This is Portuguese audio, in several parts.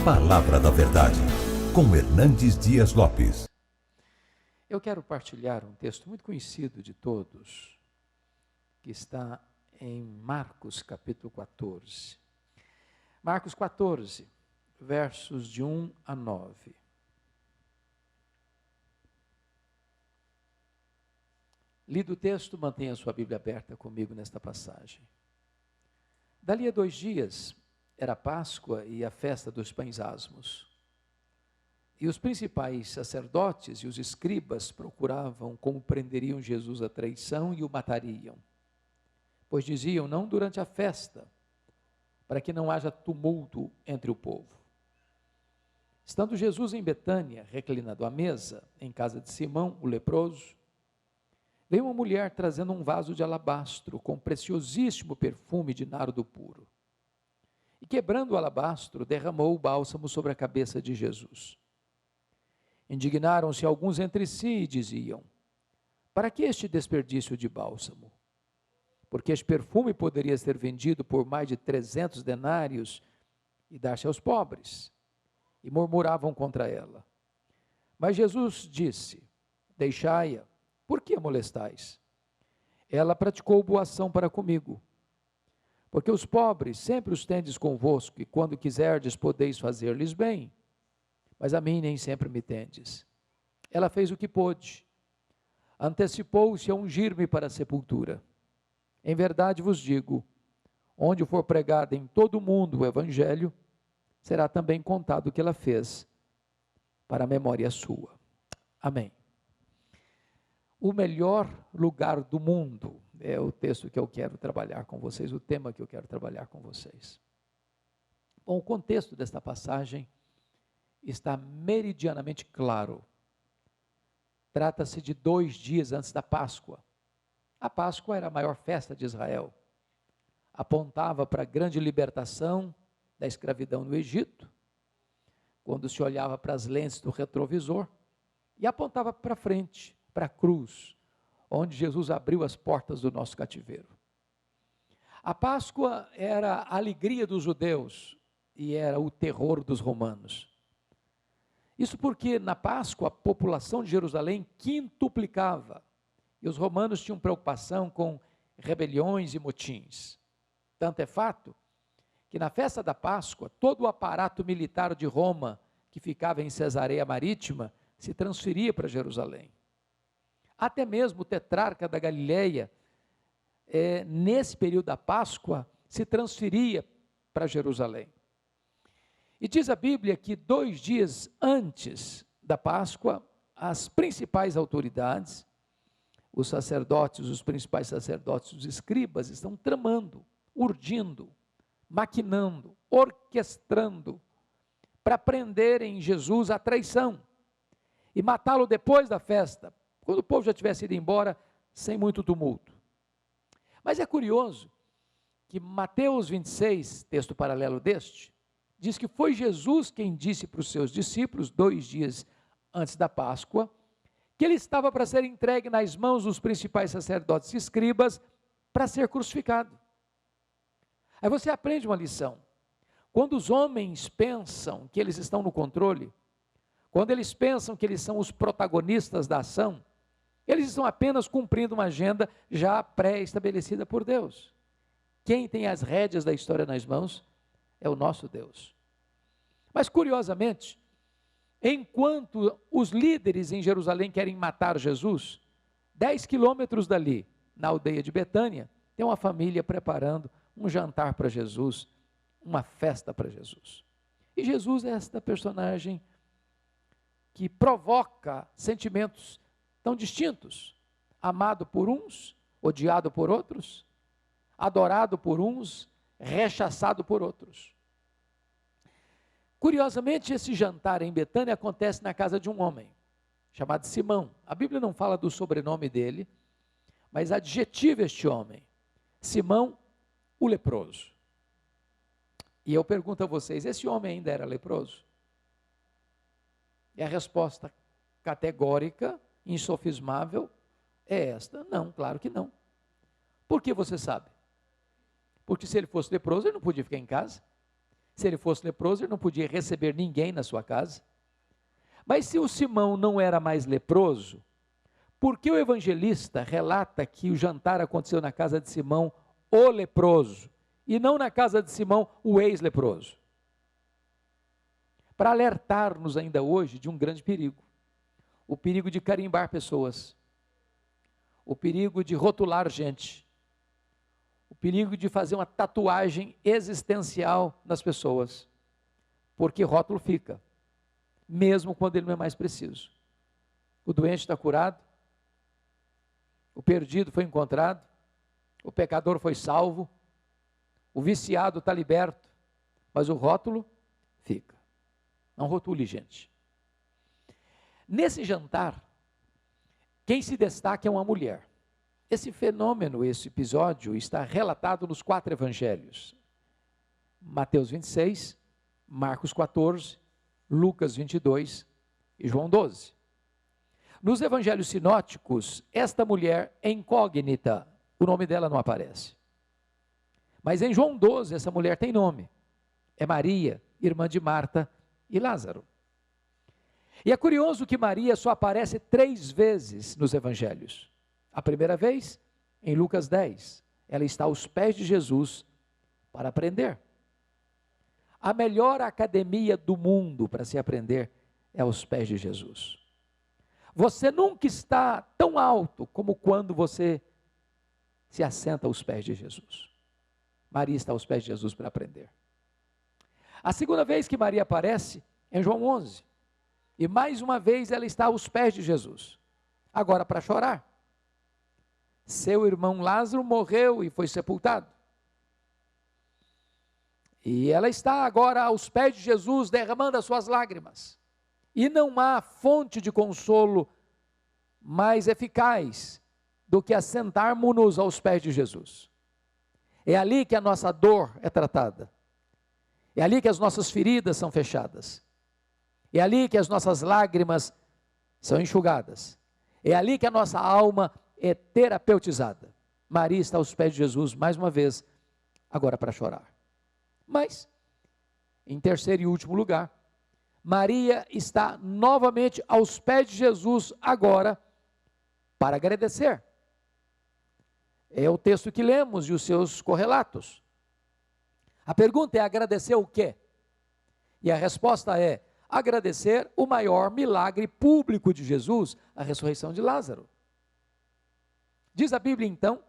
Palavra da Verdade, com Hernandes Dias Lopes. Eu quero partilhar um texto muito conhecido de todos, que está em Marcos capítulo 14. Marcos 14, versos de 1 a 9. Lido o texto, mantenha a sua Bíblia aberta comigo nesta passagem. Dali a 2 dias, era Páscoa e a festa dos pães asmos. E os principais sacerdotes e os escribas procuravam como prenderiam Jesus à traição e o matariam. Pois diziam, não durante a festa, para que não haja tumulto entre o povo. Estando Jesus em Betânia, reclinado à mesa, em casa de Simão, o leproso, veio uma mulher trazendo um vaso de alabastro com preciosíssimo perfume de nardo puro. E quebrando o alabastro, derramou o bálsamo sobre a cabeça de Jesus. Indignaram-se alguns entre si e diziam, para que este desperdício de bálsamo? Porque este perfume poderia ser vendido por mais de 300 denários e dar-se aos pobres. E murmuravam contra ela. Mas Jesus disse, deixai-a, por que a molestais? Ela praticou boa ação para comigo. Porque os pobres sempre os tendes convosco, e quando quiserdes podeis fazer-lhes bem, mas a mim nem sempre me tendes. Ela fez o que pôde, antecipou-se a ungir-me para a sepultura. Em verdade vos digo, onde for pregado em todo o mundo o evangelho, será também contado o que ela fez, para a memória sua. Amém. O melhor lugar do mundo é o texto que eu quero trabalhar com vocês, o tema que eu quero trabalhar com vocês. Bom, o contexto desta passagem está meridianamente claro. Trata-se de 2 dias antes da Páscoa. A Páscoa era a maior festa de Israel. Apontava para a grande libertação da escravidão no Egito, quando se olhava para as lentes do retrovisor, e apontava para frente, para a cruz, onde Jesus abriu as portas do nosso cativeiro. A Páscoa era a alegria dos judeus e era o terror dos romanos. Isso porque na Páscoa a população de Jerusalém quintuplicava e os romanos tinham preocupação com rebeliões e motins. Tanto é fato que na festa da Páscoa todo o aparato militar de Roma, que ficava em Cesareia Marítima, se transferia para Jerusalém. Até mesmo o tetrarca da Galileia, nesse período da Páscoa, se transferia para Jerusalém. E diz a Bíblia que 2 dias antes da Páscoa, as principais autoridades, os sacerdotes, os principais sacerdotes, os escribas, estão tramando, urdindo, maquinando, orquestrando, para prenderem Jesus à traição e matá-lo depois da festa, quando o povo já tivesse ido embora, sem muito tumulto. Mas é curioso que Mateus 26, texto paralelo deste, diz que foi Jesus quem disse para os seus discípulos, 2 dias antes da Páscoa, que ele estava para ser entregue nas mãos dos principais sacerdotes e escribas para ser crucificado. Aí você aprende uma lição. Quando os homens pensam que eles estão no controle, quando eles pensam que eles são os protagonistas da ação, eles estão apenas cumprindo uma agenda já pré-estabelecida por Deus. Quem tem as rédeas da história nas mãos é o nosso Deus. Mas curiosamente, enquanto os líderes em Jerusalém querem matar Jesus, 10 quilômetros dali, na aldeia de Betânia, tem uma família preparando um jantar para Jesus, uma festa para Jesus. E Jesus é esta personagem que provoca sentimentos tão distintos, amado por uns, odiado por outros, adorado por uns, rechaçado por outros. Curiosamente, esse jantar em Betânia acontece na casa de um homem, chamado Simão. A Bíblia não fala do sobrenome dele, mas adjetiva este homem, Simão, o leproso. E eu pergunto a vocês, esse homem ainda era leproso? E a resposta categórica, insofismável, é esta: não, claro que não. Por que você sabe? Porque se ele fosse leproso, ele não podia ficar em casa. Se ele fosse leproso, ele não podia receber ninguém na sua casa. Mas se o Simão não era mais leproso, por que o evangelista relata que o jantar aconteceu na casa de Simão, o leproso, e não na casa de Simão, o ex-leproso? Para alertar-nos ainda hoje de um grande perigo. O perigo de carimbar pessoas. O perigo de rotular gente. O perigo de fazer uma tatuagem existencial nas pessoas. Porque rótulo fica, mesmo quando ele não é mais preciso. O doente está curado, o perdido foi encontrado, o pecador foi salvo, o viciado está liberto, mas o rótulo fica. Não rotule, gente. Nesse jantar, quem se destaca é uma mulher. Esse fenômeno, esse episódio, está relatado nos 4 evangelhos. Mateus 26, Marcos 14, Lucas 22 e João 12. Nos evangelhos sinóticos, esta mulher é incógnita, o nome dela não aparece. Mas em João 12, essa mulher tem nome. É Maria, irmã de Marta e Lázaro. E é curioso que Maria só aparece 3 vezes nos evangelhos. A primeira vez, em Lucas 10, ela está aos pés de Jesus para aprender. A melhor academia do mundo para se aprender é aos pés de Jesus. Você nunca está tão alto como quando você se assenta aos pés de Jesus. Maria está aos pés de Jesus para aprender. A segunda vez que Maria aparece é em João 11. E mais uma vez ela está aos pés de Jesus. Agora para chorar. Seu irmão Lázaro morreu e foi sepultado. E ela está agora aos pés de Jesus, derramando as suas lágrimas. E não há fonte de consolo mais eficaz do que assentarmos-nos aos pés de Jesus. É ali que a nossa dor é tratada. É ali que as nossas feridas são fechadas. É ali que as nossas lágrimas são enxugadas. É ali que a nossa alma é terapeutizada. Maria está aos pés de Jesus, mais uma vez, agora para chorar. Mas, em terceiro e último lugar, Maria está novamente aos pés de Jesus agora para agradecer. É o texto que lemos e os seus correlatos. A pergunta é: agradecer o quê? E a resposta é: agradecer o maior milagre público de Jesus, a ressurreição de Lázaro. Diz a Bíblia então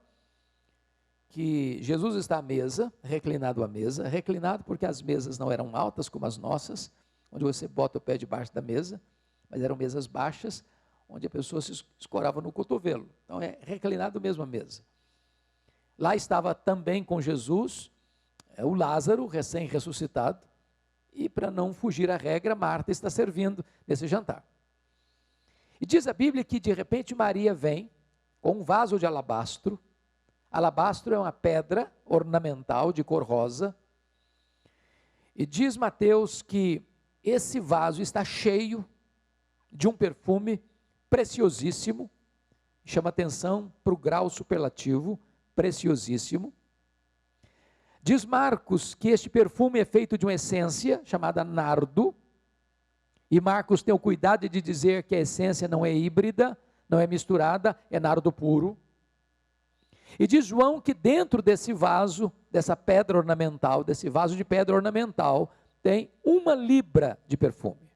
que Jesus está à mesa, reclinado à mesa, reclinado porque as mesas não eram altas como as nossas, onde você bota o pé debaixo da mesa, mas eram mesas baixas, onde a pessoa se escorava no cotovelo. Então é reclinado mesmo a mesa. Lá estava também com Jesus o Lázaro, recém-ressuscitado, e para não fugir à regra, Marta está servindo nesse jantar. E diz a Bíblia que de repente Maria vem com um vaso de alabastro. Alabastro é uma pedra ornamental de cor rosa. E diz Mateus que esse vaso está cheio de um perfume preciosíssimo. Chama atenção para o grau superlativo, preciosíssimo. Diz Marcos que este perfume é feito de uma essência chamada nardo. E Marcos tem o cuidado de dizer que a essência não é híbrida, não é misturada, é nardo puro. E diz João que dentro desse vaso, dessa pedra ornamental, desse vaso de pedra ornamental, tem 1 libra de perfume.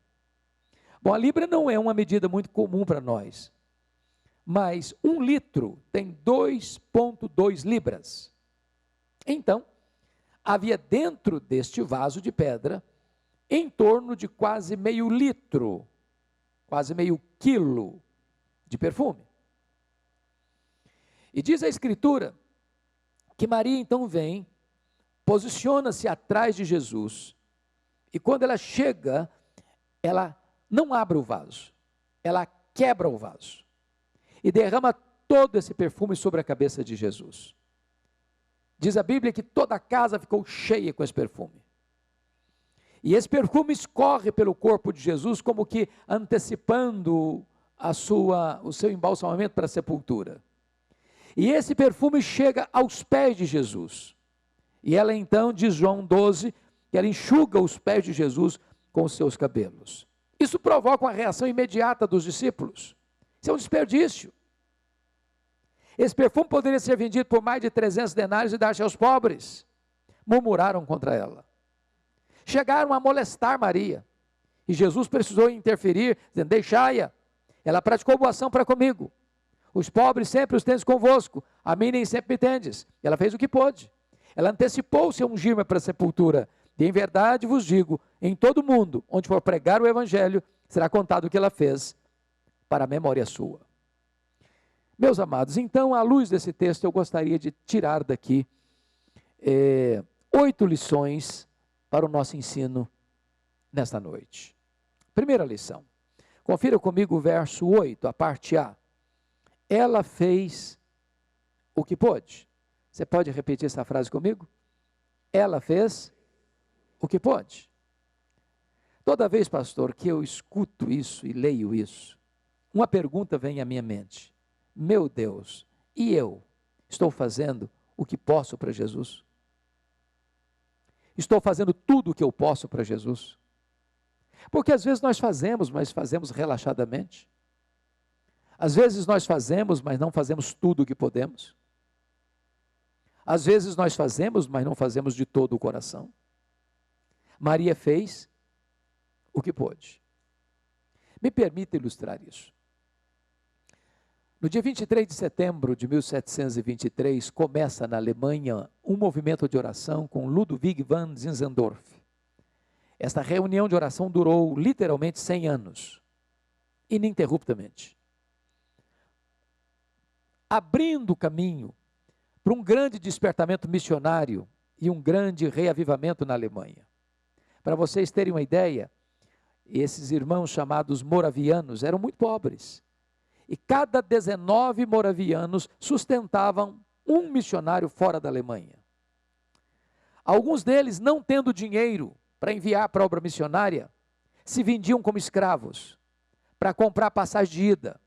Bom, a libra não é uma medida muito comum para nós, mas 1 litro tem 2,2 libras. Então, havia dentro deste vaso de pedra, em torno de quase meio litro, quase meio quilo de perfume. E diz a Escritura que Maria então vem, posiciona-se atrás de Jesus, e quando ela chega, ela não abre o vaso, ela quebra o vaso, e derrama todo esse perfume sobre a cabeça de Jesus. Diz a Bíblia que toda a casa ficou cheia com esse perfume. E esse perfume escorre pelo corpo de Jesus, como que antecipando o seu embalsamamento para a sepultura. E esse perfume chega aos pés de Jesus. E ela então, diz João 12, que ela enxuga os pés de Jesus com os seus cabelos. Isso provoca uma reação imediata dos discípulos. Isso é um desperdício. Esse perfume poderia ser vendido por mais de 300 denários e dar-se aos pobres. Murmuraram contra ela. Chegaram a molestar Maria. E Jesus precisou interferir, dizendo: deixai-a. Ela praticou boa ação para comigo. Os pobres sempre os tendes convosco, a mim nem sempre me tendes. Ela fez o que pôde. Ela antecipou-se a ungir-me para a sepultura. E em verdade vos digo, em todo mundo, onde for pregar o evangelho, será contado o que ela fez, para a memória sua. Meus amados, então, à luz desse texto, eu gostaria de tirar daqui 8 lições para o nosso ensino nesta noite. Primeira lição. Confira comigo o verso 8, a parte A. Ela fez o que pôde. Você pode repetir essa frase comigo? Ela fez o que pôde. Toda vez, pastor, que eu escuto isso e leio isso, uma pergunta vem à minha mente. Meu Deus, e eu? Estou fazendo o que posso para Jesus? Estou fazendo tudo o que eu posso para Jesus? Porque às vezes nós fazemos, mas fazemos relaxadamente. Às vezes nós fazemos, mas não fazemos tudo o que podemos. Às vezes nós fazemos, mas não fazemos de todo o coração. Maria fez o que pôde. Me permita ilustrar isso. No dia 23 de setembro de 1723, começa na Alemanha um movimento de oração com Ludwig van Zinzendorf. Esta reunião de oração durou literalmente 100 anos, ininterruptamente, abrindo o caminho para um grande despertamento missionário e um grande reavivamento na Alemanha. Para vocês terem uma ideia, esses irmãos chamados moravianos eram muito pobres. E cada 19 moravianos sustentavam um missionário fora da Alemanha. Alguns deles, não tendo dinheiro para enviar para a obra missionária, se vendiam como escravos, para comprar passagem de ida,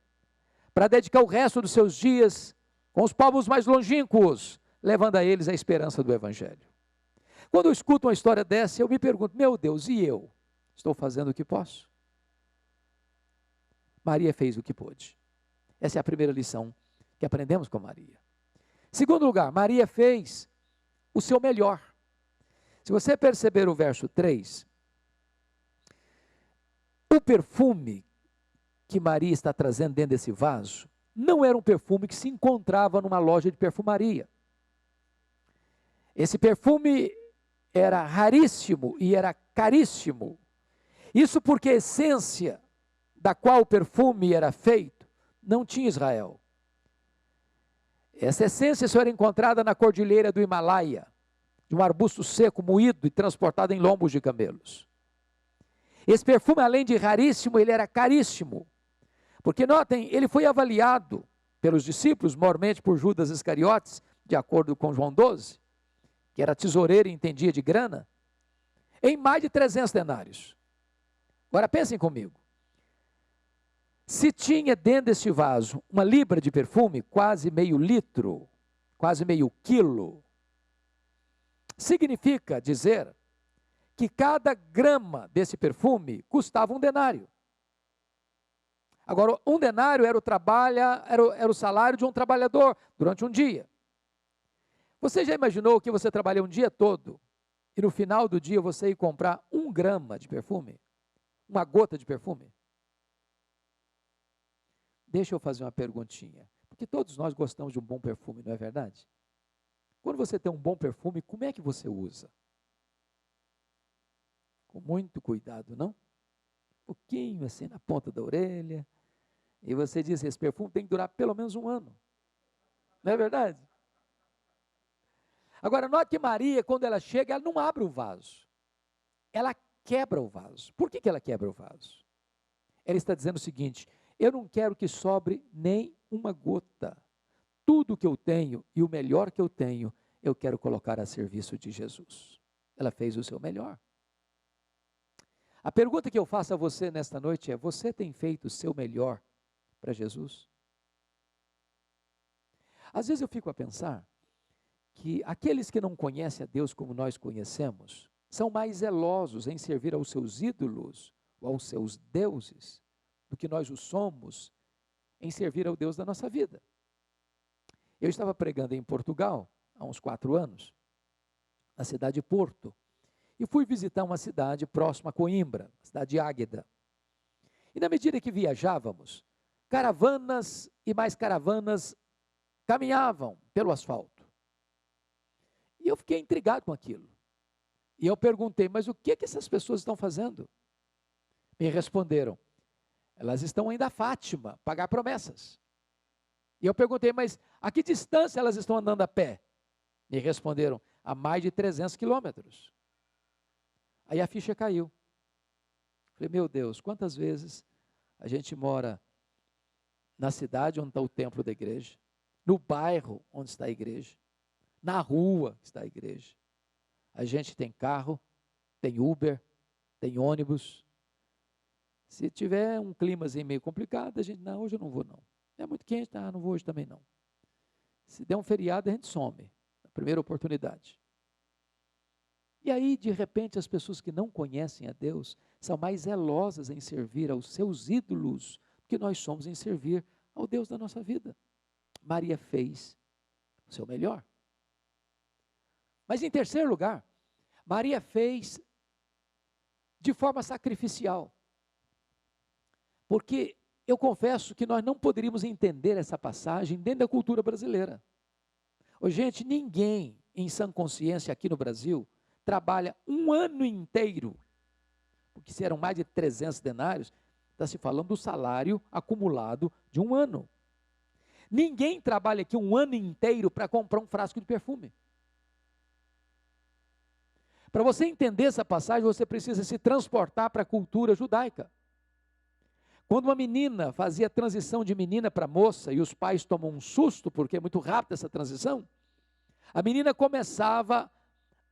para dedicar o resto dos seus dias com os povos mais longínquos, levando a eles a esperança do Evangelho. Quando eu escuto uma história dessa, eu me pergunto, meu Deus, e eu? Estou fazendo o que posso? Maria fez o que pôde. Essa é a primeira lição que aprendemos com Maria. Segundo lugar, Maria fez o seu melhor. Se você perceber o verso 3, o perfume que Maria está trazendo dentro desse vaso, não era um perfume que se encontrava numa loja de perfumaria. Esse perfume era raríssimo e era caríssimo. Isso porque a essência da qual o perfume era feito não tinha Israel. Essa essência só era encontrada na cordilheira do Himalaia, de um arbusto seco, moído e transportado em lombos de camelos. Esse perfume, além de raríssimo, ele era caríssimo. Porque, notem, ele foi avaliado pelos discípulos, mormente por Judas Iscariotes, de acordo com João 12, que era tesoureiro e entendia de grana, em mais de 300 denários. Agora pensem comigo. Se tinha dentro desse vaso uma libra de perfume, quase meio litro, quase meio quilo, significa dizer que cada grama desse perfume custava 1 denário. Agora, 1 denário era o salário de um trabalhador durante um dia. Você já imaginou que você trabalha um dia todo e no final do dia você ir comprar 1 grama de perfume? Uma gota de perfume? Deixa eu fazer uma perguntinha, porque todos nós gostamos de um bom perfume, não é verdade? Quando você tem um bom perfume, como é que você usa? Com muito cuidado, não? Um pouquinho assim na ponta da orelha, e você diz, esse perfume tem que durar pelo menos 1 ano. Não é verdade? Agora, note que Maria, quando ela chega, ela não abre o vaso. Ela quebra o vaso. Por que ela quebra o vaso? Ela está dizendo o seguinte, eu não quero que sobre nem uma gota. Tudo que eu tenho e o melhor que eu tenho, eu quero colocar a serviço de Jesus. Ela fez o seu melhor. A pergunta que eu faço a você nesta noite é, você tem feito o seu melhor para Jesus? Às vezes eu fico a pensar que aqueles que não conhecem a Deus como nós conhecemos, são mais zelosos em servir aos seus ídolos ou aos seus deuses do que nós o somos em servir ao Deus da nossa vida. Eu estava pregando em Portugal há uns 4 anos, na cidade de Porto, e fui visitar uma cidade próxima a Coimbra, a cidade de Águeda. E na medida que viajávamos, caravanas e mais caravanas caminhavam pelo asfalto. E eu fiquei intrigado com aquilo. E eu perguntei, mas o que essas pessoas estão fazendo? Me responderam, elas estão indo a Fátima pagar promessas. E eu perguntei, mas a que distância elas estão andando a pé? Me responderam, a mais de 300 quilômetros. Aí a ficha caiu. Falei, meu Deus, quantas vezes a gente mora na cidade onde está o templo da igreja, no bairro onde está a igreja, na rua que está a igreja. A gente tem carro, tem Uber, tem ônibus. Se tiver um climazinho meio complicado, a gente, não, hoje eu não vou não. É muito quente, não vou hoje também não. Se der um feriado, a gente some, na primeira oportunidade. E aí, de repente, as pessoas que não conhecem a Deus são mais zelosas em servir aos seus ídolos do que nós somos em servir ao Deus da nossa vida. Maria fez o seu melhor. Mas em terceiro lugar, Maria fez de forma sacrificial. Porque eu confesso que nós não poderíamos entender essa passagem dentro da cultura brasileira. Ô, gente, ninguém em sã consciência aqui no Brasil trabalha um ano inteiro, porque se eram mais de 300 denários, está se falando do salário acumulado de um ano. Ninguém trabalha aqui um ano inteiro para comprar um frasco de perfume. Para você entender essa passagem, você precisa se transportar para a cultura judaica. Quando uma menina fazia transição de menina para moça, e os pais tomam um susto, porque é muito rápida essa transição, a menina começava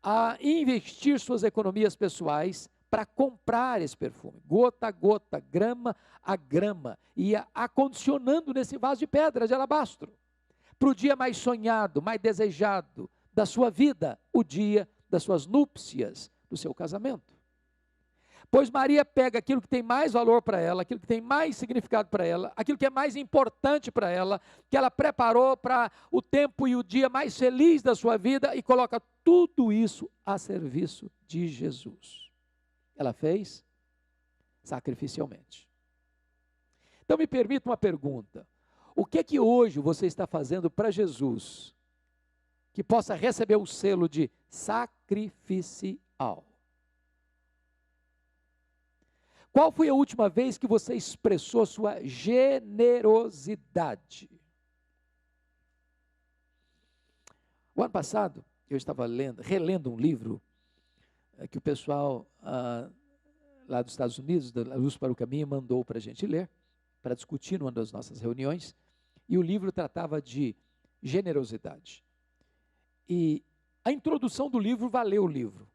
a investir suas economias pessoais para comprar esse perfume, gota a gota, grama a grama, ia acondicionando nesse vaso de pedra, de alabastro, para o dia mais sonhado, mais desejado da sua vida, o dia das suas núpcias, do seu casamento. Pois Maria pega aquilo que tem mais valor para ela, aquilo que tem mais significado para ela, aquilo que é mais importante para ela, que ela preparou para o tempo e o dia mais feliz da sua vida e coloca tudo isso a serviço de Jesus. Ela fez sacrificialmente. Então me permita uma pergunta. O que é que hoje você está fazendo para Jesus que possa receber o selo de sacrificial? Qual foi a última vez que você expressou sua generosidade? O ano passado, eu estava relendo um livro que o pessoal lá dos Estados Unidos, da Luz para o Caminho, mandou para a gente ler, para discutir numa das nossas reuniões, e o livro tratava de generosidade. E a introdução do livro valeu o livro,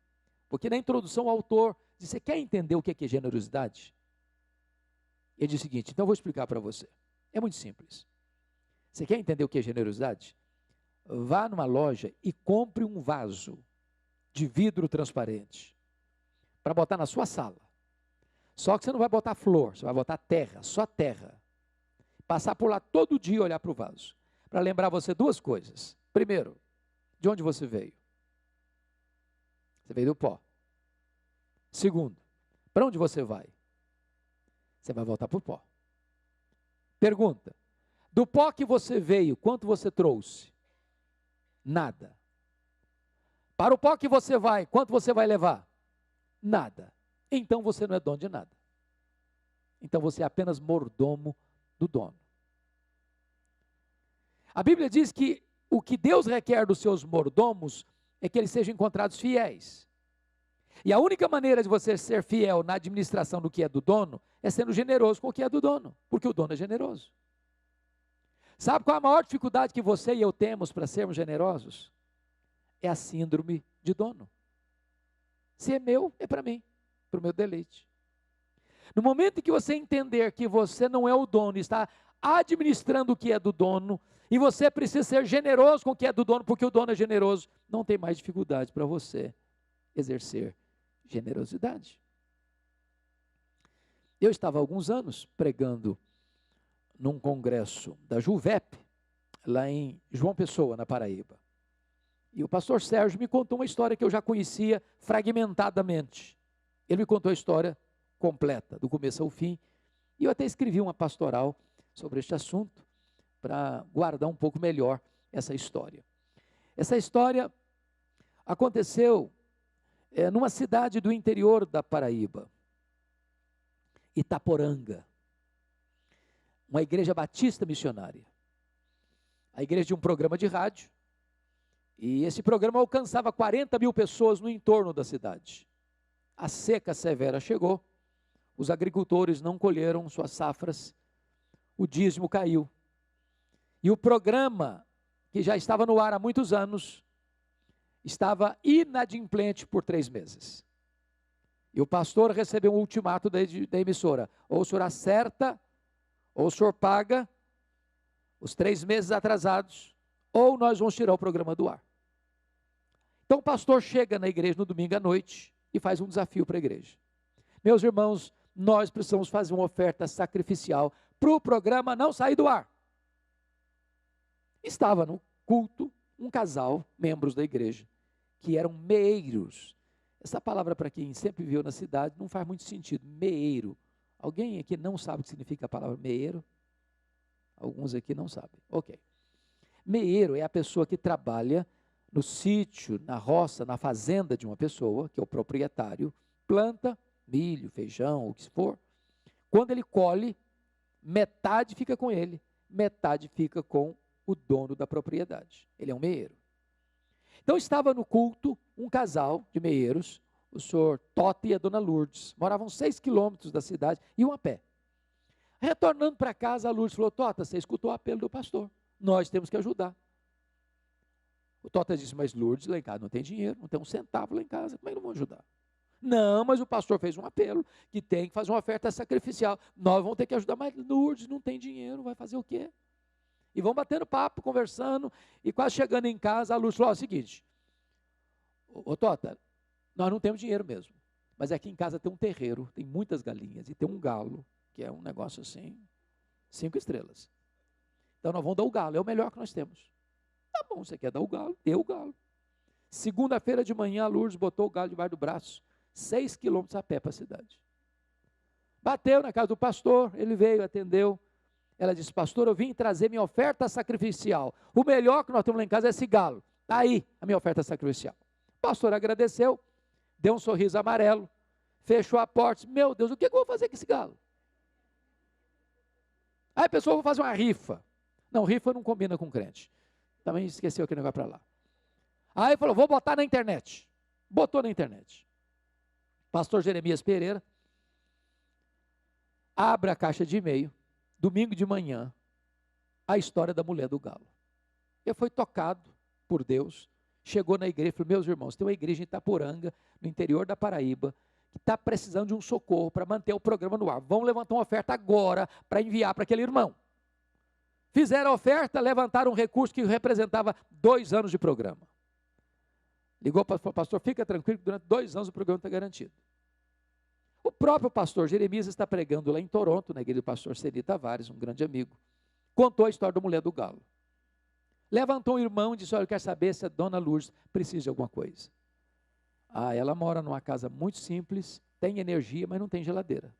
porque na introdução o autor disse, você quer entender o que é generosidade? Ele disse o seguinte, então eu vou explicar para você. É muito simples. Você quer entender o que é generosidade? Vá numa loja e compre um vaso de vidro transparente para botar na sua sala. Só que você não vai botar flor, você vai botar terra, só terra. Passar por lá todo dia e olhar para o vaso. Para lembrar você duas coisas. Primeiro, de onde você veio? Você veio do pó. Segundo, para onde você vai? Você vai voltar para o pó. Pergunta, do pó que você veio, quanto você trouxe? Nada. Para o pó que você vai, quanto você vai levar? Nada. Então você não é dono de nada. Então você é apenas mordomo do dono. A Bíblia diz que o que Deus requer dos seus mordomos é que eles sejam encontrados fiéis. E a única maneira de você ser fiel na administração do que é do dono é sendo generoso com o que é do dono, porque o dono é generoso. Sabe qual é a maior dificuldade que você e eu temos para sermos generosos? É a síndrome de dono. Se é meu, é para mim, para o meu deleite. No momento em que você entender que você não é o dono, está administrando o que é do dono, e você precisa ser generoso com o que é do dono, porque o dono é generoso, não tem mais dificuldade para você exercer Generosidade. Eu estava há alguns anos pregando num congresso da Juvep, lá em João Pessoa, na Paraíba. E o pastor Sérgio me contou uma história que eu já conhecia fragmentadamente. Ele me contou a história completa, do começo ao fim. E eu até escrevi uma pastoral sobre este assunto, para guardar um pouco melhor essa história. Essa história aconteceu numa cidade do interior da Paraíba, Itaporanga, uma igreja batista missionária. A igreja tinha um programa de rádio, e esse programa alcançava 40 mil pessoas no entorno da cidade. A seca severa chegou, os agricultores não colheram suas safras, o dízimo caiu. E o programa, que já estava no ar há muitos anos, estava inadimplente por 3 meses. E o pastor recebeu um ultimato da emissora: ou o senhor acerta, ou o senhor paga os 3 meses atrasados, ou nós vamos tirar o programa do ar. Então o pastor chega na igreja no domingo à noite e faz um desafio para a igreja. Meus irmãos, nós precisamos fazer uma oferta sacrificial para o programa não sair do ar. Estava no culto um casal, membros da igreja, que eram meeiros. Essa palavra, para quem sempre viveu na cidade, não faz muito sentido. Meeiro. Alguém aqui não sabe o que significa a palavra meeiro? Alguns aqui não sabem. Ok. Meeiro é a pessoa que trabalha no sítio, na roça, na fazenda de uma pessoa, que é o proprietário, planta milho, feijão, o que for. Quando ele colhe, metade fica com ele, metade fica com o dono da propriedade. Ele é um meeiro. Então estava no culto um casal de meeiros, o senhor Tota e a dona Lourdes, moravam 6 quilômetros da cidade, iam a pé. Retornando para casa, a Lourdes falou: Tota, você escutou o apelo do pastor, nós temos que ajudar. O Tota disse: mas Lourdes, lá em casa não tem dinheiro, não tem um centavo lá em casa, como é que não vão ajudar? Não, mas o pastor fez um apelo, que tem que fazer uma oferta sacrificial, nós vamos ter que ajudar, mas Lourdes não tem dinheiro, vai fazer o quê? E vão batendo papo, conversando, e quase chegando em casa, a Lourdes falou: ó, é o seguinte, ô Tota, nós não temos dinheiro mesmo, mas aqui em casa tem um terreiro, tem muitas galinhas, e tem um galo, que é um negócio assim, 5 estrelas. Então nós vamos dar o galo, é o melhor que nós temos. Tá bom, você quer dar o galo? Dê o galo. Segunda-feira de manhã, a Lourdes botou o galo debaixo do braço, 6 quilômetros a pé para a cidade. Bateu na casa do pastor, ele veio, atendeu. Ela disse: pastor, eu vim trazer minha oferta sacrificial. O melhor que nós temos lá em casa é esse galo. Está aí a minha oferta sacrificial. O pastor agradeceu, deu um sorriso amarelo, fechou a porta. Disse: meu Deus, o que eu vou fazer com esse galo? Aí a pessoa: vou fazer uma rifa. Não, rifa não combina com crente. Também esqueceu aquele negócio para lá. Aí falou: vou botar na internet. Botou na internet. Pastor Jeremias Pereira abre a caixa de e-mail, domingo de manhã, a história da mulher do galo. Ele foi tocado por Deus, chegou na igreja e falou: meus irmãos, tem uma igreja em Itaporanga, no interior da Paraíba, que está precisando de um socorro para manter o programa no ar. Vamos levantar uma oferta agora para enviar para aquele irmão. Fizeram a oferta, levantaram um recurso que representava 2 anos de programa. Ligou para o pastor: fica tranquilo, que durante 2 anos o programa está garantido. O próprio pastor Jeremias está pregando lá em Toronto, na igreja do pastor Ceni Tavares, um grande amigo. Contou a história da mulher do galo. Levantou um irmão e disse: olha, eu quero saber se a dona Lourdes precisa de alguma coisa. Ah, ela mora numa casa muito simples, tem energia, mas não tem geladeira.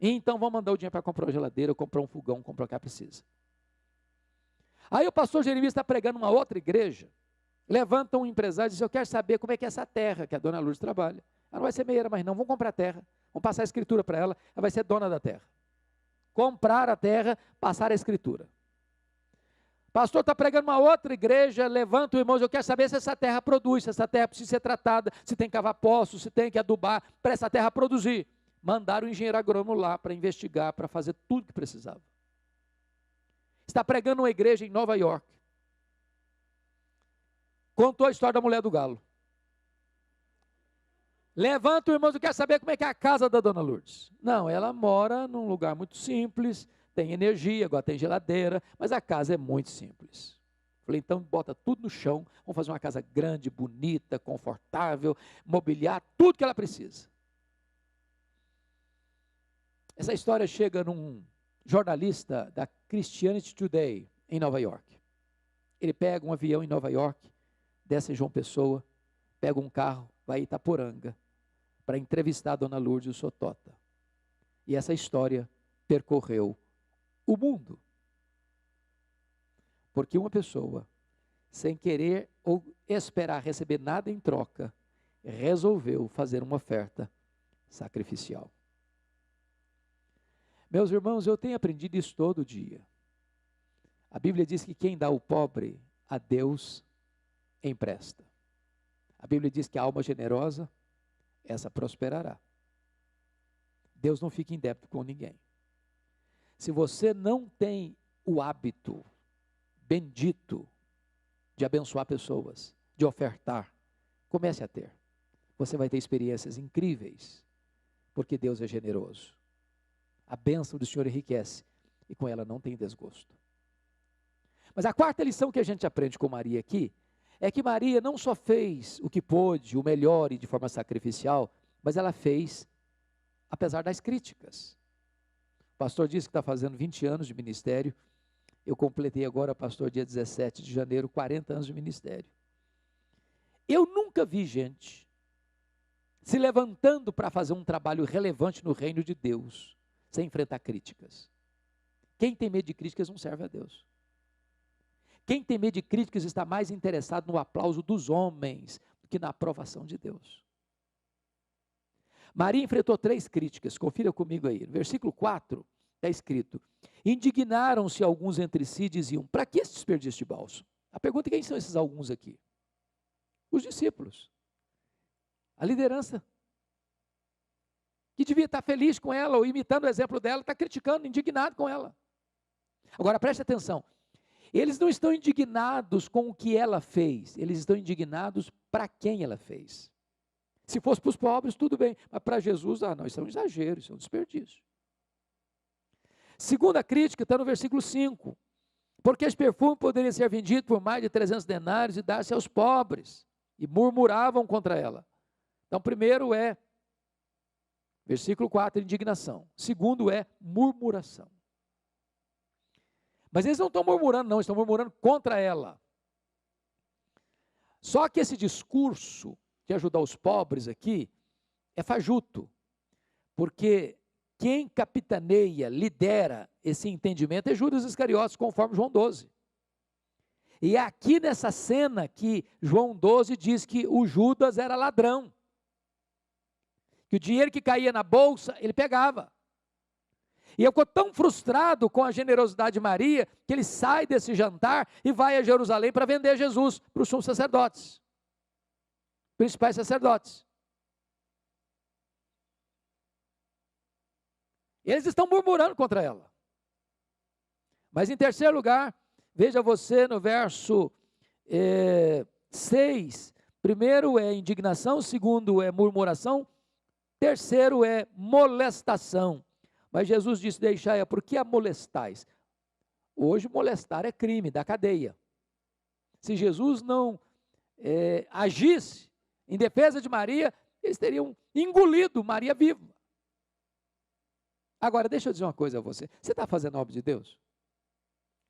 Então vamos mandar o dinheiro para comprar uma geladeira, comprar um fogão, comprar o que ela precisa. Aí o pastor Jeremias está pregando numa outra igreja, levanta um empresário e diz: eu quero saber como é que é essa terra que a dona Lourdes trabalha. Ela não vai ser meieira mais não, vamos comprar a terra, vamos passar a escritura para ela, ela vai ser dona da terra. Comprar a terra, passar a escritura. O pastor está pregando uma outra igreja, levanta o irmão e diz: eu quero saber se essa terra produz, se essa terra precisa ser tratada, se tem que cavar poços, se tem que adubar, para essa terra produzir. Mandaram o engenheiro agrônomo lá para investigar, para fazer tudo que precisava. Está pregando uma igreja em Nova York. Contou a história da mulher do galo. Levanta o irmão e quer saber como é que é a casa da dona Lourdes. Não, ela mora num lugar muito simples, tem energia, agora tem geladeira, mas a casa é muito simples. Falei, então bota tudo no chão, vamos fazer uma casa grande, bonita, confortável, mobiliar tudo que ela precisa. Essa história chega num jornalista da Christianity Today, em Nova York. Ele pega um avião em Nova York, desce em João Pessoa, pega um carro, vai a Itaporanga, para entrevistar a dona Lourdes Sotota. E essa história percorreu o mundo. Porque uma pessoa, sem querer ou esperar receber nada em troca, resolveu fazer uma oferta sacrificial. Meus irmãos, eu tenho aprendido isso todo dia. A Bíblia diz que quem dá ao pobre, a Deus empresta. A Bíblia diz que a alma generosa, essa prosperará. Deus não fica em débito com ninguém. Se você não tem o hábito bendito de abençoar pessoas, de ofertar, comece a ter. Você vai ter experiências incríveis, porque Deus é generoso. A bênção do Senhor enriquece, e com ela não tem desgosto. Mas a quarta lição que a gente aprende com Maria aqui, é que Maria não só fez o que pôde, o melhor e de forma sacrificial, mas ela fez apesar das críticas. O pastor disse que está fazendo 20 anos de ministério. Eu completei agora, pastor, dia 17 de janeiro, 40 anos de ministério. Eu nunca vi gente se levantando para fazer um trabalho relevante no reino de Deus, sem enfrentar críticas. Quem tem medo de críticas não serve a Deus. Quem tem medo de críticas está mais interessado no aplauso dos homens do que na aprovação de Deus. Maria enfrentou 3 críticas, confira comigo aí. No versículo 4 está escrito: indignaram-se alguns entre si e diziam, para que esse desperdício de bálsamo? A pergunta é: quem são esses alguns aqui? Os discípulos. A liderança. Que devia estar feliz com ela, ou imitando o exemplo dela, está criticando, indignado com ela. Agora preste atenção. Eles não estão indignados com o que ela fez, eles estão indignados para quem ela fez. Se fosse para os pobres, tudo bem, mas para Jesus, não, isso é um exagero, isso é um desperdício. Segunda crítica está no versículo 5. Porque esse perfume poderia ser vendido por mais de 300 denários e dar-se aos pobres. E murmuravam contra ela. Então, primeiro é, versículo 4, indignação. Segundo é murmuração. Mas eles não estão murmurando, não, estão murmurando contra ela. Só que esse discurso de ajudar os pobres aqui é fajuto, porque quem capitaneia, lidera esse entendimento é Judas Iscariotes, conforme João 12. E é aqui nessa cena que João 12 diz que o Judas era ladrão, que o dinheiro que caía na bolsa, ele pegava. E ele ficou tão frustrado com a generosidade de Maria, que ele sai desse jantar e vai a Jerusalém para vender Jesus para os sumos sacerdotes, principais sacerdotes. Eles estão murmurando contra ela. Mas em terceiro lugar, veja você no verso 6, primeiro é indignação, segundo é murmuração, terceiro é molestação. Mas Jesus disse, deixai-a, por que a molestais? Hoje molestar é crime, da cadeia. Se Jesus não agisse em defesa de Maria, eles teriam engolido Maria viva. Agora, deixa eu dizer uma coisa a você. Você está fazendo a obra de Deus?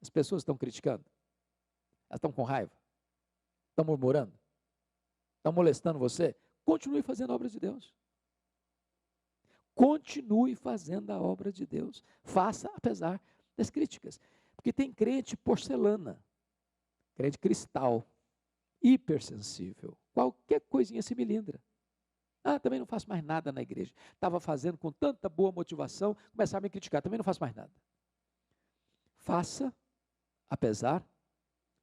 As pessoas estão criticando? Elas estão com raiva? Estão murmurando? Estão molestando você? Continue fazendo a obra de Deus. Continue fazendo a obra de Deus. Faça apesar das críticas. Porque tem crente porcelana, crente cristal, hipersensível. Qualquer coisinha se melindra. Também não faço mais nada na igreja. Estava fazendo com tanta boa motivação, começaram a me criticar, também não faço mais nada. Faça apesar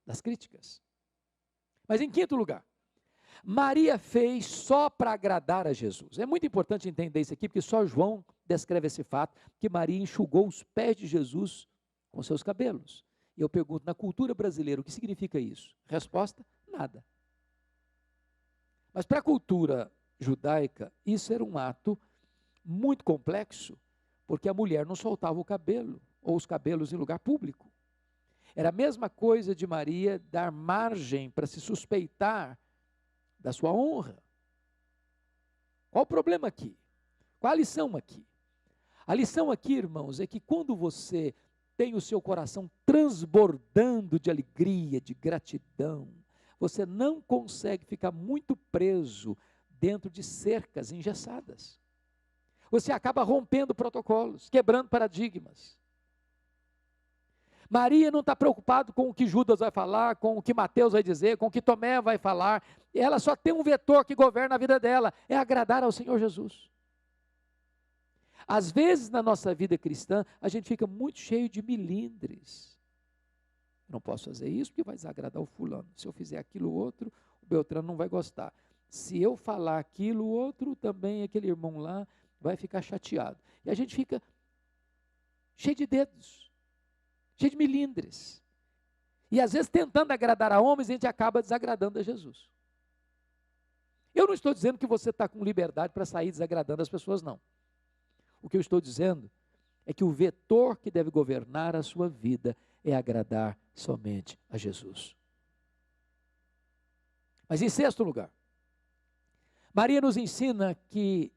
das críticas. Mas em quinto lugar, Maria fez só para agradar a Jesus. É muito importante entender isso aqui, porque só João descreve esse fato, que Maria enxugou os pés de Jesus com seus cabelos. E eu pergunto, na cultura brasileira, o que significa isso? Resposta, nada. Mas para a cultura judaica, isso era um ato muito complexo, porque a mulher não soltava o cabelo, ou os cabelos em lugar público. Era a mesma coisa de Maria dar margem para se suspeitar da sua honra. Qual o problema aqui? Qual a lição aqui? A lição aqui, irmãos, é que quando você tem o seu coração transbordando de alegria, de gratidão, você não consegue ficar muito preso dentro de cercas engessadas. Você acaba rompendo protocolos, quebrando paradigmas. Maria não está preocupada com o que Judas vai falar, com o que Mateus vai dizer, com o que Tomé vai falar. Ela só tem um vetor que governa a vida dela, é agradar ao Senhor Jesus. Às vezes na nossa vida cristã, a gente fica muito cheio de milindres. Não posso fazer isso porque vai desagradar o fulano. Se eu fizer aquilo outro, o Beltrano não vai gostar. Se eu falar aquilo outro, também aquele irmão lá vai ficar chateado. E a gente fica cheio de dedos, cheio de milindres. E às vezes tentando agradar a homens, a gente acaba desagradando a Jesus. Eu não estou dizendo que você está com liberdade para sair desagradando as pessoas, não. O que eu estou dizendo é que o vetor que deve governar a sua vida é agradar somente a Jesus. Mas em sexto lugar, Maria nos ensina que,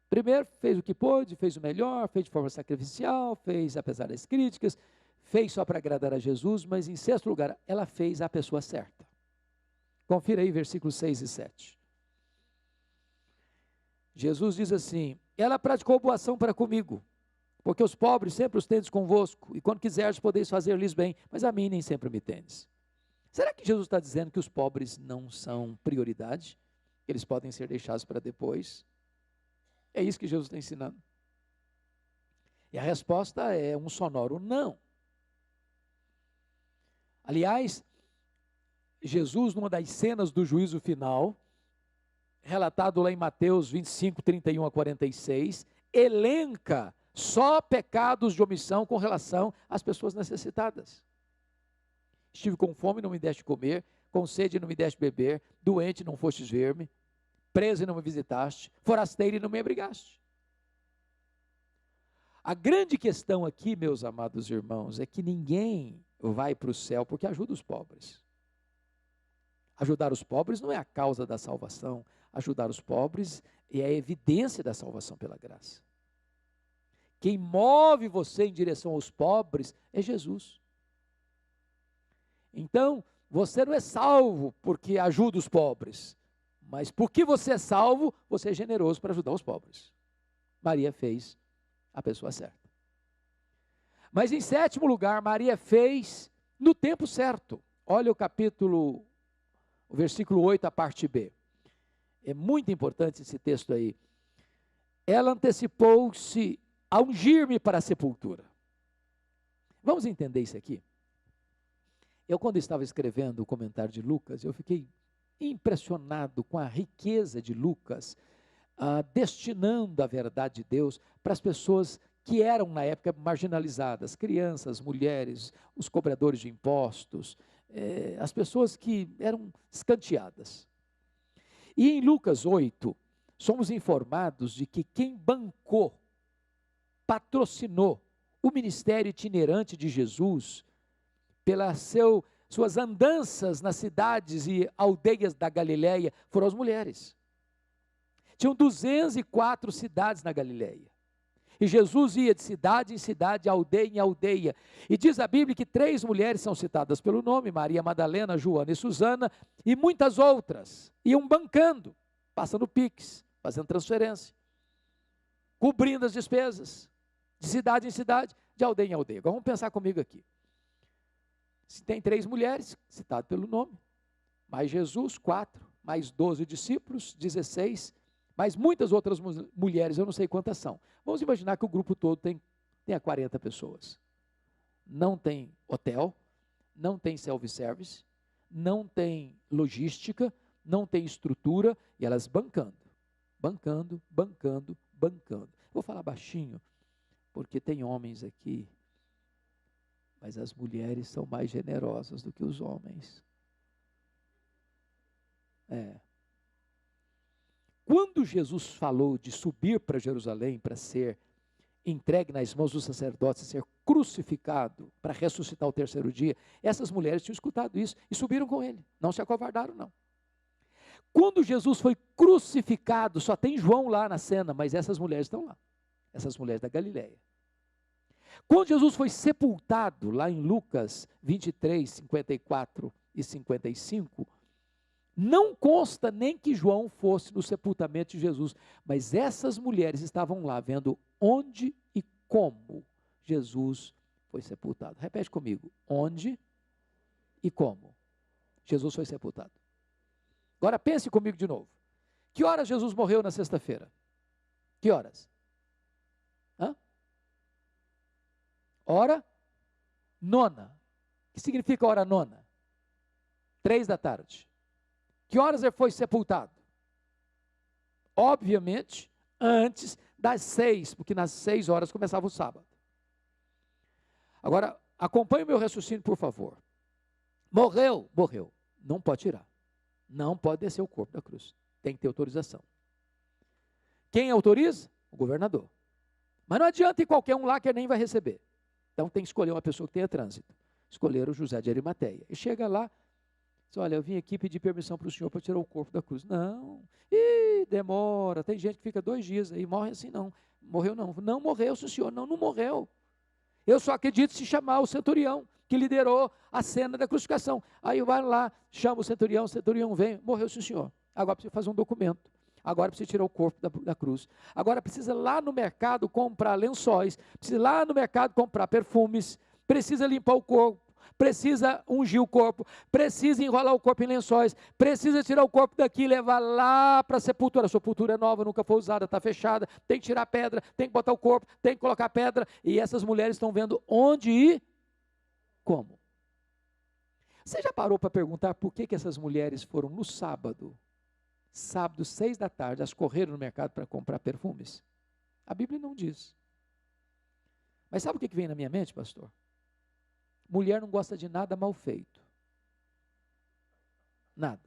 primeiro, fez o que pôde, fez o melhor, fez de forma sacrificial, fez apesar das críticas, fez só para agradar a Jesus, mas em sexto lugar, ela fez a pessoa certa. Confira aí versículos 6 e 7. Jesus diz assim: ela praticou boa ação para comigo, porque os pobres sempre os tendes convosco, e quando quiseres podeis fazer-lhes bem, mas a mim nem sempre me tendes. Será que Jesus está dizendo que os pobres não são prioridade? Que eles podem ser deixados para depois? É isso que Jesus está ensinando. E a resposta é um sonoro não. Aliás, Jesus, numa das cenas do juízo final, relatado lá em Mateus 25, 31 a 46, elenca só pecados de omissão com relação às pessoas necessitadas. Estive com fome e não me deste comer, com sede e não me deste beber, doente e não fostes ver-me, preso e não me visitaste, forasteiro e não me abrigaste. A grande questão aqui, meus amados irmãos, é que ninguém vai para o céu porque ajuda os pobres. Ajudar os pobres não é a causa da salvação. Ajudar os pobres é a evidência da salvação pela graça. Quem move você em direção aos pobres é Jesus. Então, você não é salvo porque ajuda os pobres, mas porque você é salvo, você é generoso para ajudar os pobres. Maria fez a pessoa certa. Mas em sétimo lugar, Maria fez no tempo certo. Olha o versículo 8, a parte B. É muito importante esse texto aí. Ela antecipou-se a ungir-me para a sepultura. Vamos entender isso aqui? Eu, quando estava escrevendo o comentário de Lucas, eu fiquei impressionado com a riqueza de Lucas, destinando a verdade de Deus para as pessoas que eram na época marginalizadas, crianças, mulheres, os cobradores de impostos, as pessoas que eram escanteadas. E em Lucas 8, somos informados de que quem bancou, patrocinou o ministério itinerante de Jesus, pelas suas andanças nas cidades e aldeias da Galileia, foram as mulheres. Tinham 204 cidades na Galileia. E Jesus ia de cidade em cidade, aldeia em aldeia. E diz a Bíblia que 3 mulheres são citadas pelo nome: Maria Madalena, Joana e Susana, e muitas outras iam bancando, passando pix, fazendo transferência, cobrindo as despesas, de cidade em cidade, de aldeia em aldeia. Agora vamos pensar comigo aqui. Se tem 3 mulheres, citado pelo nome, mais Jesus, 4, mais 12 discípulos, 16, mais muitas outras mulheres, eu não sei quantas são. Vamos imaginar que o grupo todo tenha 40 pessoas. Não tem hotel, não tem self-service, não tem logística, não tem estrutura, e elas bancando. Vou falar baixinho, porque tem homens aqui, mas as mulheres são mais generosas do que os homens. Quando Jesus falou de subir para Jerusalém para ser entregue nas mãos dos sacerdotes, ser crucificado para ressuscitar ao terceiro dia, essas mulheres tinham escutado isso e subiram com ele, não se acovardaram não. Quando Jesus foi crucificado, só tem João lá na cena, mas essas mulheres estão lá, essas mulheres da Galileia. Quando Jesus foi sepultado, lá em Lucas 23, 54 e 55, não consta nem que João fosse no sepultamento de Jesus, mas essas mulheres estavam lá vendo onde e como Jesus foi sepultado. Repete comigo, onde e como Jesus foi sepultado. Agora pense comigo de novo. Que horas Jesus morreu na sexta-feira? Que horas? Hora nona. O que significa hora nona? 3 da tarde. Que horas ele foi sepultado? Obviamente, antes das 6, porque nas 6 horas começava o sábado. Agora, acompanhe o meu raciocínio, por favor. Morreu. Não pode tirar. Não pode descer o corpo da cruz. Tem que ter autorização. Quem autoriza? O governador. Mas não adianta ir qualquer um lá que nem vai receber. Então tem que escolher uma pessoa que tenha trânsito. Escolheram o José de Arimateia. E chega lá, diz, olha, eu vim aqui pedir permissão para o senhor para tirar o corpo da cruz. Não, demora, tem gente que fica 2 dias aí, morre assim não. Morreu não. Não morreu, senhor, não morreu. Eu só acredito se chamar o centurião, que liderou a cena da crucificação. Aí vai lá, chama o centurião vem, morreu sim, senhor. Agora precisa fazer um documento. Agora precisa tirar o corpo da cruz. Agora precisa ir lá no mercado comprar lençóis, precisa ir lá no mercado comprar perfumes, precisa limpar o corpo, precisa ungir o corpo, precisa enrolar o corpo em lençóis, precisa tirar o corpo daqui e levar lá para a sepultura. A sepultura é nova, nunca foi usada, está fechada, tem que tirar a pedra, tem que botar o corpo, tem que colocar a pedra, e essas mulheres estão vendo onde e como. Você já parou para perguntar por que essas mulheres foram no sábado, 6 da tarde, elas correram no mercado para comprar perfumes? A Bíblia não diz. Mas sabe o que vem na minha mente, pastor? Mulher não gosta de nada mal feito. Nada.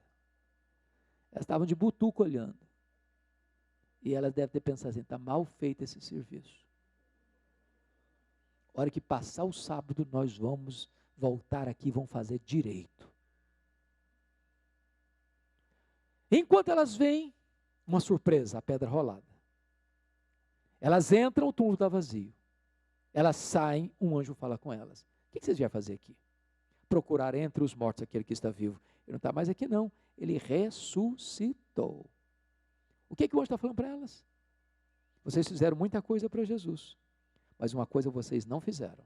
Elas estavam de butuco olhando. E elas devem ter pensado assim, está mal feito esse serviço. A hora que passar o sábado, nós vamos voltar aqui e vamos fazer direito. Enquanto elas veem, uma surpresa, a pedra rolada. Elas entram, o túmulo está vazio. Elas saem, um anjo fala com elas. O que vocês vieram fazer aqui? Procurar entre os mortos aquele que está vivo. Ele não está mais aqui não, ele ressuscitou. O que o anjo está falando para elas? Vocês fizeram muita coisa para Jesus, mas uma coisa vocês não fizeram.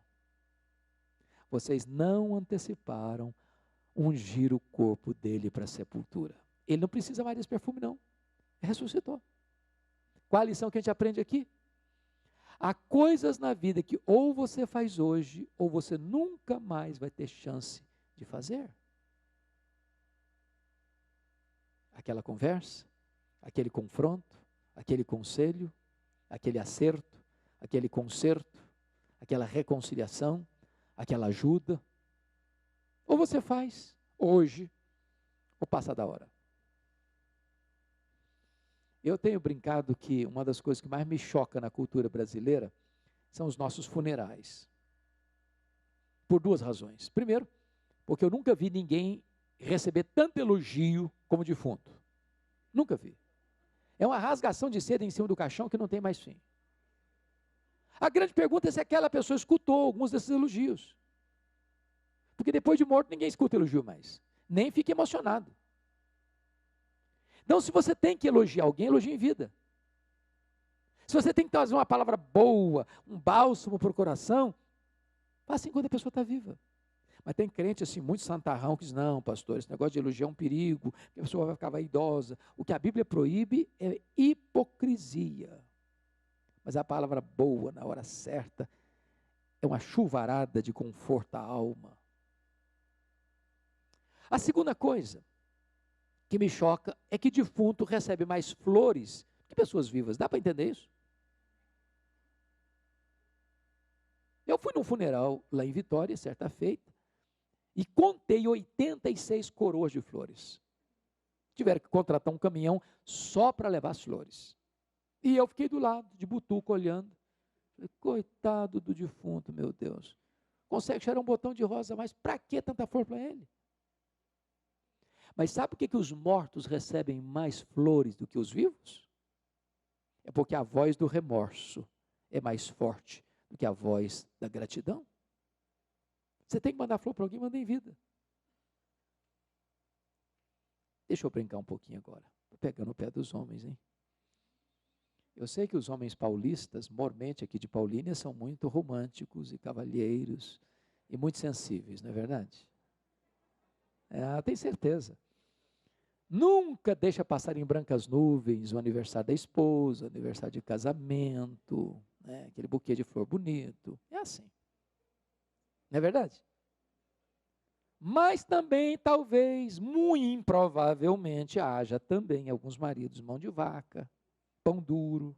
Vocês não anteciparam ungir o corpo dele para a sepultura. Ele não precisa mais desse perfume não, ressuscitou. Qual a lição que a gente aprende aqui? Há coisas na vida que ou você faz hoje, ou você nunca mais vai ter chance de fazer. Aquela conversa, aquele confronto, aquele conselho, aquele acerto, aquele conserto, aquela reconciliação, aquela ajuda. Ou você faz hoje, ou passa da hora. Eu tenho brincado que uma das coisas que mais me choca na cultura brasileira são os nossos funerais. Por 2 razões. Primeiro, porque eu nunca vi ninguém receber tanto elogio como defunto. Nunca vi. É uma rasgação de seda em cima do caixão que não tem mais fim. A grande pergunta é se aquela pessoa escutou alguns desses elogios. Porque depois de morto ninguém escuta elogio mais. Nem fica emocionado. Então, se você tem que elogiar alguém, elogie em vida. Se você tem que trazer uma palavra boa, um bálsamo para o coração, faça enquanto a pessoa está viva. Mas tem crente assim, muito santarrão, que diz, não, pastor, esse negócio de elogiar é um perigo, a pessoa vai ficar vaidosa. O que a Bíblia proíbe é hipocrisia. Mas a palavra boa, na hora certa, é uma chuvarada de conforto à alma. A segunda coisa que me choca é que defunto recebe mais flores que pessoas vivas. Dá para entender isso? Eu fui num funeral lá em Vitória, certa feita, e contei 86 coroas de flores. Tiveram que contratar um caminhão só para levar as flores. E eu fiquei do lado, de butuco, olhando. Falei, coitado do defunto, meu Deus. Consegue cheirar um botão de rosa, mas para que tanta flor para ele? Mas sabe por que os mortos recebem mais flores do que os vivos? É porque a voz do remorso é mais forte do que a voz da gratidão. Você tem que mandar flor para alguém, manda em vida. Deixa eu brincar um pouquinho agora. Estou pegando o pé dos homens, hein? Eu sei que os homens paulistas, mormente aqui de Paulínia, são muito românticos e cavalheiros e muito sensíveis, não é verdade? Tenho certeza. Nunca deixa passar em brancas nuvens o aniversário da esposa, o aniversário de casamento, né? Aquele buquê de flor bonito. É assim. Não é verdade? Mas também, talvez, muito improvavelmente, haja também alguns maridos mão de vaca, pão duro,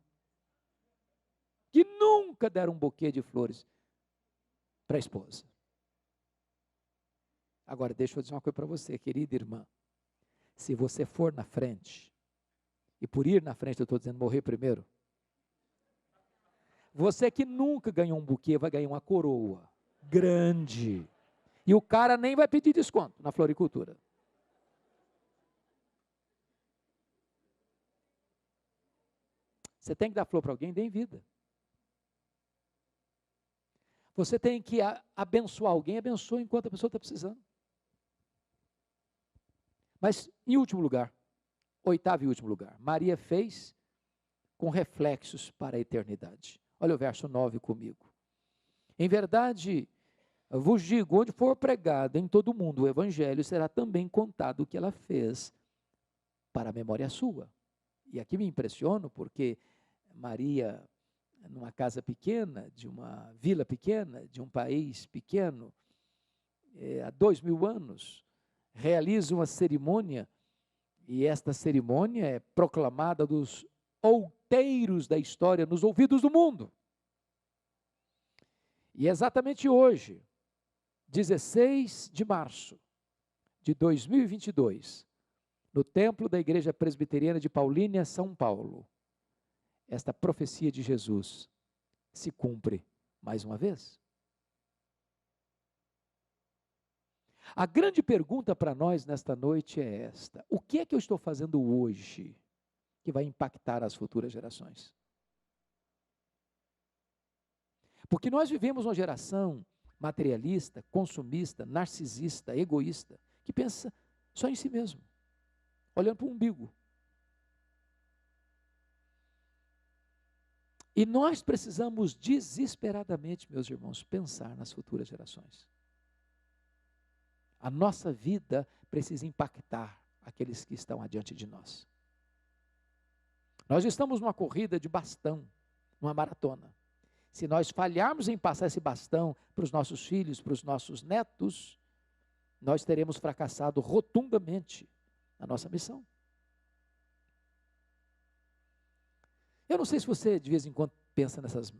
que nunca deram um buquê de flores para a esposa. Agora, deixa eu dizer uma coisa para você, querida irmã. Se você for na frente, e por ir na frente eu estou dizendo morrer primeiro, você que nunca ganhou um buquê vai ganhar uma coroa grande. E o cara nem vai pedir desconto na floricultura. Você tem que dar flor para alguém, dê em vida. Você tem que abençoar alguém, abençoe enquanto a pessoa está precisando. Mas, em último lugar, oitavo e último lugar, Maria fez com reflexos para a eternidade. Olha o verso 9 comigo. Em verdade, vos digo, onde for pregado em todo o mundo o evangelho, será também contado o que ela fez para a memória sua. E aqui me impressiono porque Maria, numa casa pequena, de uma vila pequena, de um país pequeno, há 2000 anos, realiza uma cerimônia, e esta cerimônia é proclamada dos outeiros da história nos ouvidos do mundo. E exatamente hoje, 16 de março de 2022, no templo da Igreja Presbiteriana de Paulínia, São Paulo, esta profecia de Jesus se cumpre mais uma vez. A grande pergunta para nós nesta noite é esta: o que é que eu estou fazendo hoje que vai impactar as futuras gerações? Porque nós vivemos uma geração materialista, consumista, narcisista, egoísta, que pensa só em si mesmo, olhando para o umbigo. E nós precisamos desesperadamente, meus irmãos, pensar nas futuras gerações. A nossa vida precisa impactar aqueles que estão adiante de nós. Nós estamos numa corrida de bastão, numa maratona. Se nós falharmos em passar esse bastão para os nossos filhos, para os nossos netos, nós teremos fracassado rotundamente na nossa missão. Eu não sei se você de vez em quando pensa nessas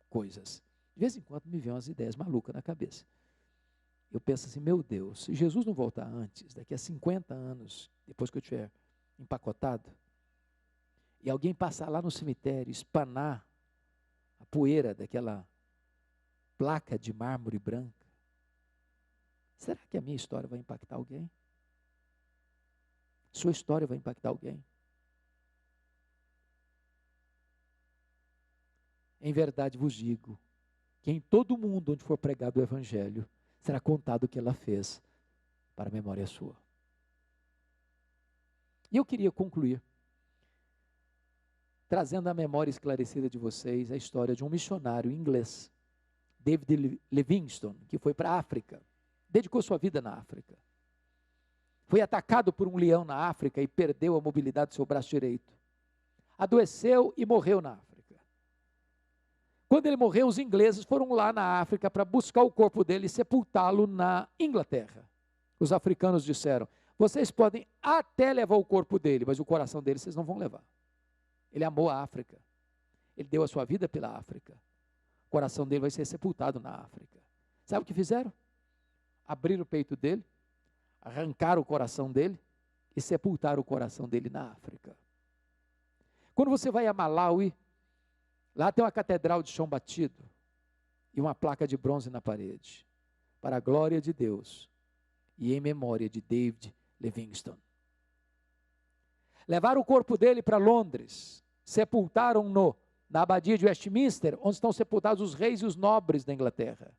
coisas. De vez em quando me vem umas ideias malucas na cabeça. Eu penso assim, meu Deus, se Jesus não voltar antes, daqui a 50 anos, depois que eu tiver empacotado, e alguém passar lá no cemitério, espanar a poeira daquela placa de mármore branca, será que a minha história vai impactar alguém? Sua história vai impactar alguém? Em verdade vos digo, que em todo mundo onde for pregado o evangelho, será contado o que ela fez para a memória sua. E eu queria concluir trazendo à memória esclarecida de vocês a história de um missionário inglês, David Livingstone, que foi para a África, dedicou sua vida na África. Foi atacado por um leão na África e perdeu a mobilidade do seu braço direito. Adoeceu e morreu na África. Quando ele morreu, os ingleses foram lá na África para buscar o corpo dele e sepultá-lo na Inglaterra. Os africanos disseram, vocês podem até levar o corpo dele, mas o coração dele vocês não vão levar. Ele amou a África. Ele deu a sua vida pela África. O coração dele vai ser sepultado na África. Sabe o que fizeram? Abriram o peito dele, arrancaram o coração dele e sepultaram o coração dele na África. Quando você vai a Malawi, Lá tem uma catedral de chão batido e uma placa de bronze na parede, para a glória de Deus e em memória de David Livingstone. Levaram o corpo dele para Londres, sepultaram-no na abadia de Westminster, onde estão sepultados os reis e os nobres da Inglaterra.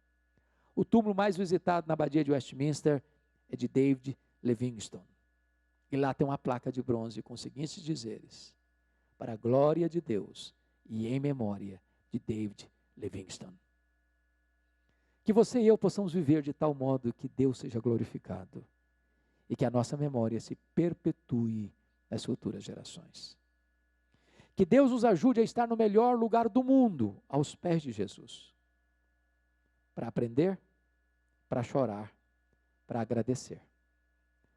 O túmulo mais visitado na abadia de Westminster é de David Livingstone. E lá tem uma placa de bronze com os seguintes dizeres: para a glória de Deus e em memória de David Livingstone. Que você e eu possamos viver de tal modo que Deus seja glorificado e que a nossa memória se perpetue nas futuras gerações. Que Deus nos ajude a estar no melhor lugar do mundo, aos pés de Jesus, para aprender, para chorar, para agradecer,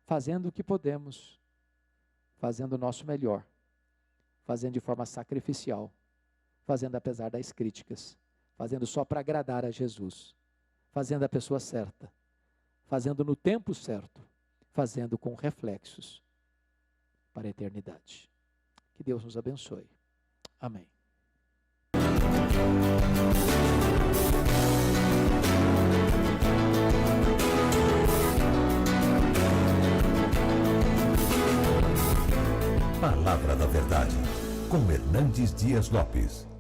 fazendo o que podemos, fazendo o nosso melhor, fazendo de forma sacrificial, fazendo apesar das críticas, fazendo só para agradar a Jesus, fazendo a pessoa certa, fazendo no tempo certo, fazendo com reflexos para a eternidade. Que Deus nos abençoe. Amém. Palavra da Verdade, com Hernandes Dias Lopes.